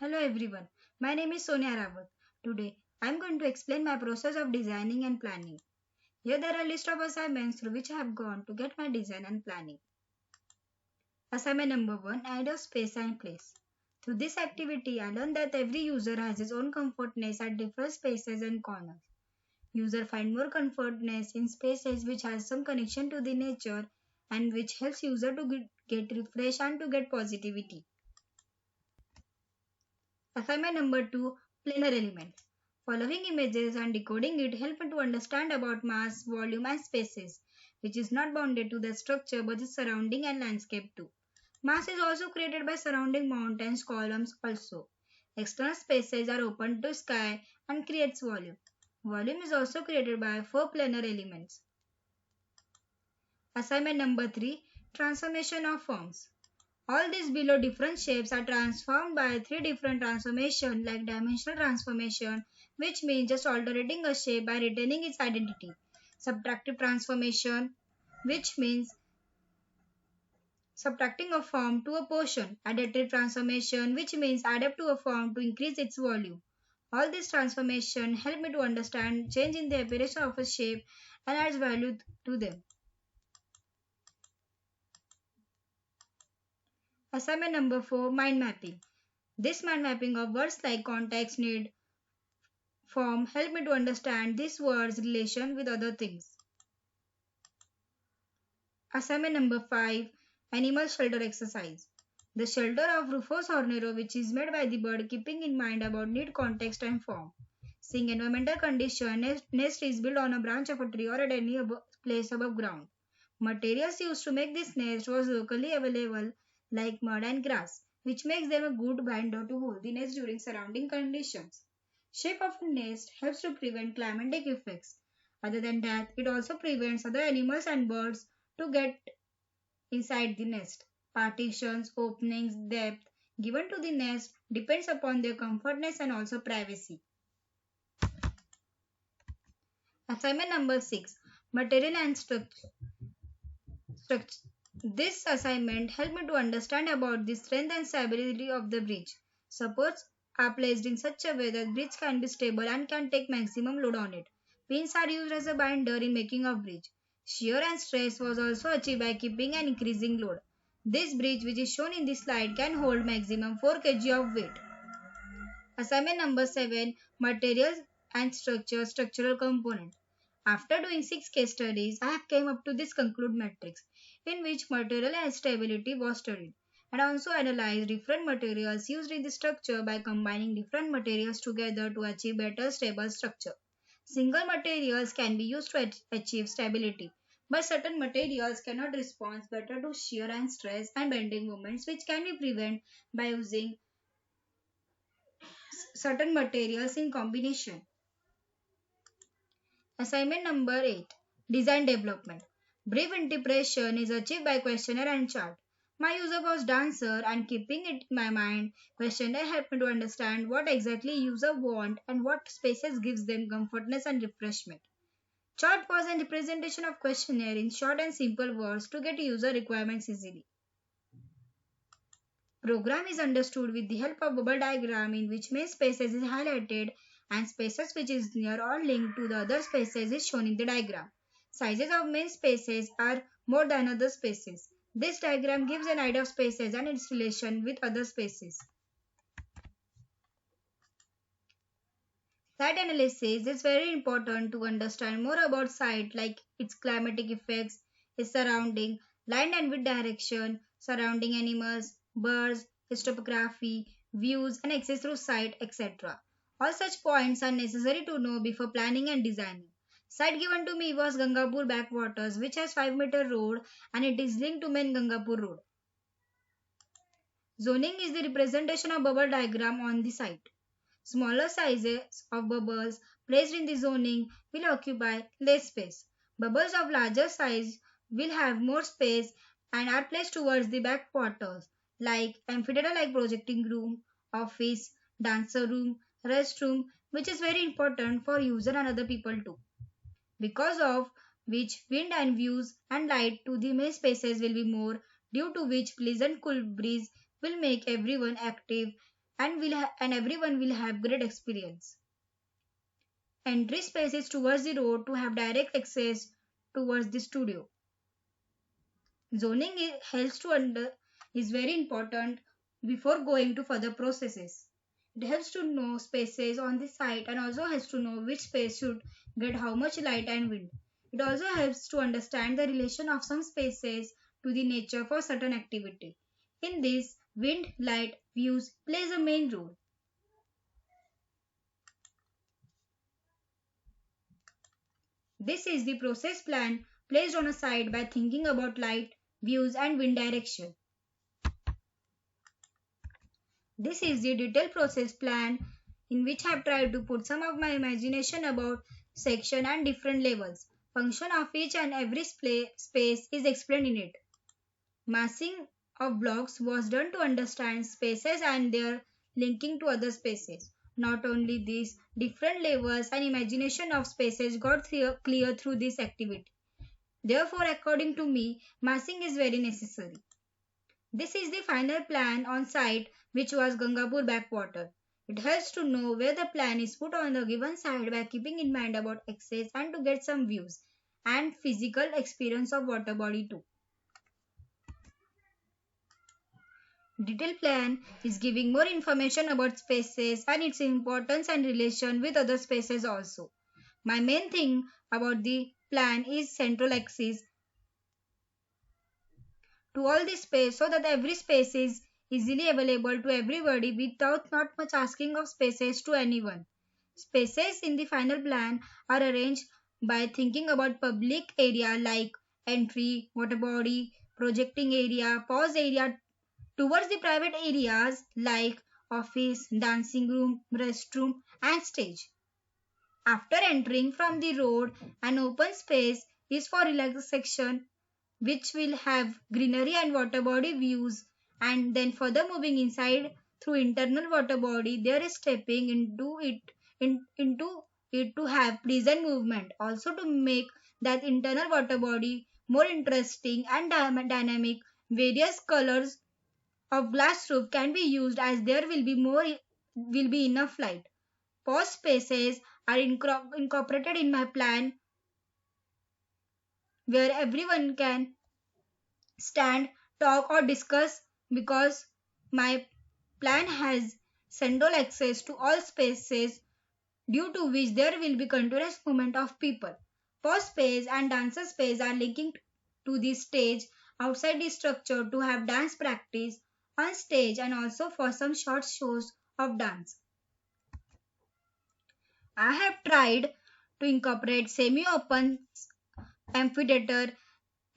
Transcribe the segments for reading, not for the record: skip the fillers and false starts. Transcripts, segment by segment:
Hello everyone, my name is Sonia Rawat. Today I am going to explain my process of designing and planning. Here there are a list of assignments through which I have gone to get my design and planning. Assignment number 1, Idea of Space and Place. Through this activity I learned that every user has his own comfortness at different spaces and corners. User find more comfortness in spaces which has some connection to the nature and which helps user to get refreshed and to get positivity. Assignment number 2, Planar Elements. Following images and decoding it help me to understand about mass, volume and spaces, which is not bounded to the structure but the surrounding and landscape too. Mass is also created by surrounding mountains, columns also. External spaces are open to sky and creates volume. Volume is also created by 4 planar elements. Assignment number 3, Transformation of Forms. All these below different shapes are transformed by 3 different transformations like dimensional transformation, which means just altering a shape by retaining its identity. Subtractive transformation, which means subtracting a form to a portion. Additive transformation, which means add up to a form to increase its volume. All these transformations help me to understand change in the appearance of a shape and adds value to them. Assignment number 4, Mind Mapping. This mind mapping of words like context, need, form help me to understand this word's relation with other things. Assignment number 5, Animal Shelter Exercise. The shelter of Rufous Hornero, which is made by the bird keeping in mind about need, context and form. Seeing environmental condition, nest is built on a branch of a tree or at any place above ground. Materials used to make this nest was locally available like mud and grass, which makes them a good binder to hold the nest during surrounding conditions. Shape of a nest helps to prevent climatic effects. Other than that, it also prevents other animals and birds to get inside the nest. Partitions, openings, depth given to the nest depends upon their comfortness and also privacy. Assignment number 6, Material and Structure. This assignment helped me to understand about the strength and stability of the bridge. Supports are placed in such a way that bridge can be stable and can take maximum load on it. Pins are used as a binder in making of bridge. Shear and stress was also achieved by keeping an increasing load. This bridge, which is shown in this slide, can hold maximum 4 kg of weight. Assignment number 7, Materials and Structural Component. After doing 6 case studies, I have came up to this conclude matrix in which material and stability was studied and also analyzed different materials used in the structure by combining different materials together to achieve better stable structure. Single materials can be used to achieve stability, but certain materials cannot respond better to shear and stress and bending moments, which can be prevented by using certain materials in combination. Assignment number 8, Design Development. Brief interpretation is achieved by questionnaire and chart. My user was dancer and keeping it in my mind, questionnaire helped me to understand what exactly user want and what spaces gives them comfortness and refreshment. Chart was a representation of questionnaire in short and simple words to get user requirements easily. Program is understood with the help of bubble diagram in which main spaces is highlighted and spaces which is near or linked to the other spaces is shown in the diagram. Sizes of main spaces are more than other spaces. This diagram gives an idea of spaces and its relation with other spaces. Site analysis is very important to understand more about site like its climatic effects, its surrounding, line and width direction, surrounding animals, birds, its topography, views and access through site, etc. All such points are necessary to know before planning and designing. Site given to me was Gangapur backwaters, which has 5-meter road and it is linked to main Gangapur road. Zoning is the representation of bubble diagram on the site. Smaller sizes of bubbles placed in the zoning will occupy less space. Bubbles of larger size will have more space and are placed towards the backwaters like amphitheater like projecting room, office, dancer room, restroom, which is very important for user and other people too. Because of which wind and views and light to the main spaces will be more, due to which pleasant cool breeze will make everyone active and everyone will have great experience. Entry space is towards the road to have direct access towards the studio. Zoning helps to is very important before going to further processes. It helps to know spaces on the site and also helps to know which space should get how much light and wind. It also helps to understand the relation of some spaces to the nature for certain activity. In this, wind, light, views plays a main role. This is the process plan placed on a site by thinking about light, views and wind direction. This is the detailed process plan in which I have tried to put some of my imagination about section and different levels. Function of each and every space is explained in it. Massing of blocks was done to understand spaces and their linking to other spaces. Not only this, different levels and imagination of spaces got clear through this activity. Therefore, according to me, massing is very necessary. This is the final plan on site, which was Gangapur backwater. It helps to know where the plan is put on the given site by keeping in mind about access and to get some views and physical experience of water body too. Detailed plan is giving more information about spaces and its importance and relation with other spaces also. My main thing about the plan is central axis to all the space so that every space is easily available to everybody without not much asking of spaces to anyone. Spaces in the final plan are arranged by thinking about public area like entry, water body, projecting area, pause area towards the private areas like office, dancing room, restroom and stage. After entering from the road, an open space is for relaxation which will have greenery and water body views, and then further moving inside through internal water body there is stepping into it to have pleasant movement, also to make that internal water body more interesting and dynamic. Various colors of glass roof can be used as there will be enough light. Pause spaces are incorporated in my plan where everyone can stand, talk or discuss because my plan has central access to all spaces due to which there will be continuous movement of people. Pause space and dancer space are linking to the stage outside the structure to have dance practice on stage and also for some short shows of dance. I have tried to incorporate semi-open amphitheater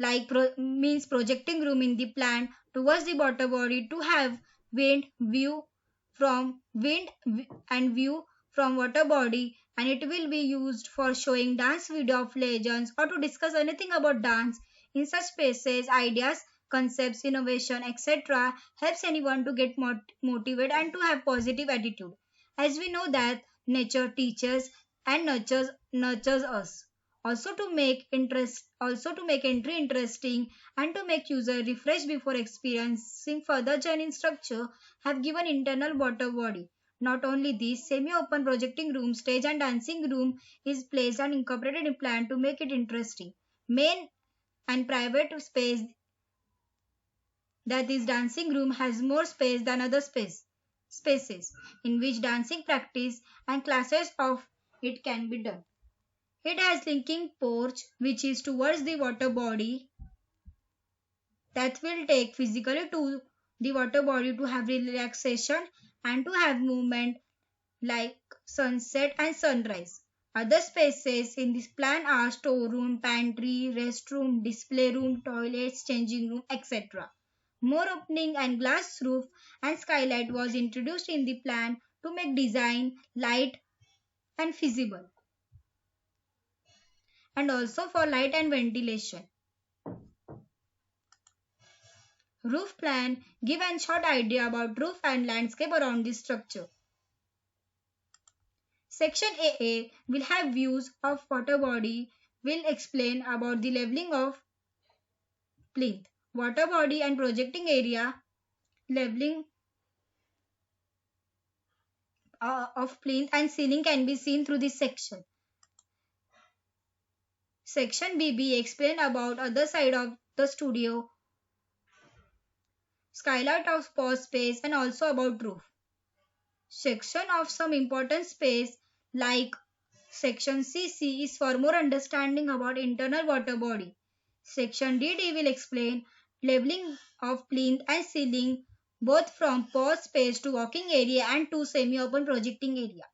like means projecting room in the plan towards the water body to have wind and view from water body, and it will be used for showing dance video of legends or to discuss anything about dance. In such spaces ideas, concepts, innovation etc helps anyone to get motivated and to have positive attitude, as we know that nature teaches and nurtures us. Also to make entry interesting and to make user refresh before experiencing further journey in structure have given internal water body. Not only this, semi-open projecting room, stage and dancing room is placed and incorporated in plan to make it interesting. Main and private space, that is dancing room, has more space than other spaces in which dancing practice and classes of it can be done. It has linking porch which is towards the water body that will take physically to the water body to have relaxation and to have movement like sunset and sunrise. Other spaces in this plan are storeroom, pantry, restroom, display room, toilets, changing room, etc. More opening and glass roof and skylight was introduced in the plan to make design light and feasible, and also for light and ventilation. Roof plan give a short idea about roof and landscape around the structure. Section AA will have views of water body, will explain about the leveling of plinth, water body and projecting area, leveling of plinth and ceiling can be seen through this section. Section BB explain about other side of the studio, skylight of pause space and also about roof. Section of some important space like section CC is for more understanding about internal water body. Section DD will explain leveling of plinth and ceiling both from pause space to walking area and to semi-open projecting area.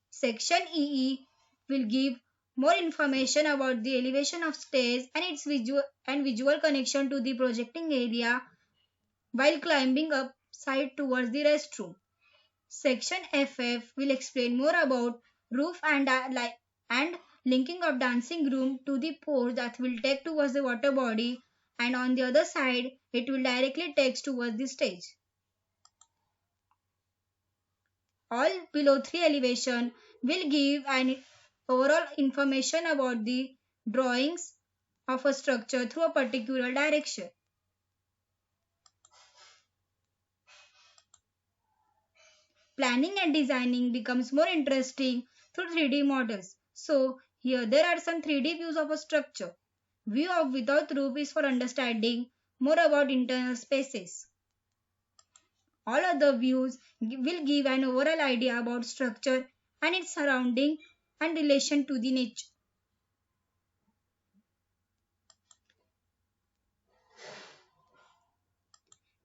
Section EE will give more information about the elevation of stairs and its visual connection to the projecting area while climbing up side towards the restroom. Section FF will explain more about roof and linking of dancing room to the port that will take towards the water body, and on the other side it will directly take towards the stage. All below 3 elevation will give an overall information about the drawings of a structure through a particular direction. Planning and designing becomes more interesting through 3D models. So here there are some 3D views of a structure. View of without roof is for understanding more about internal spaces. All other views will give an overall idea about structure and its surrounding and relation to the nature.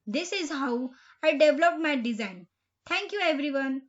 This is how I developed my design. Thank you everyone.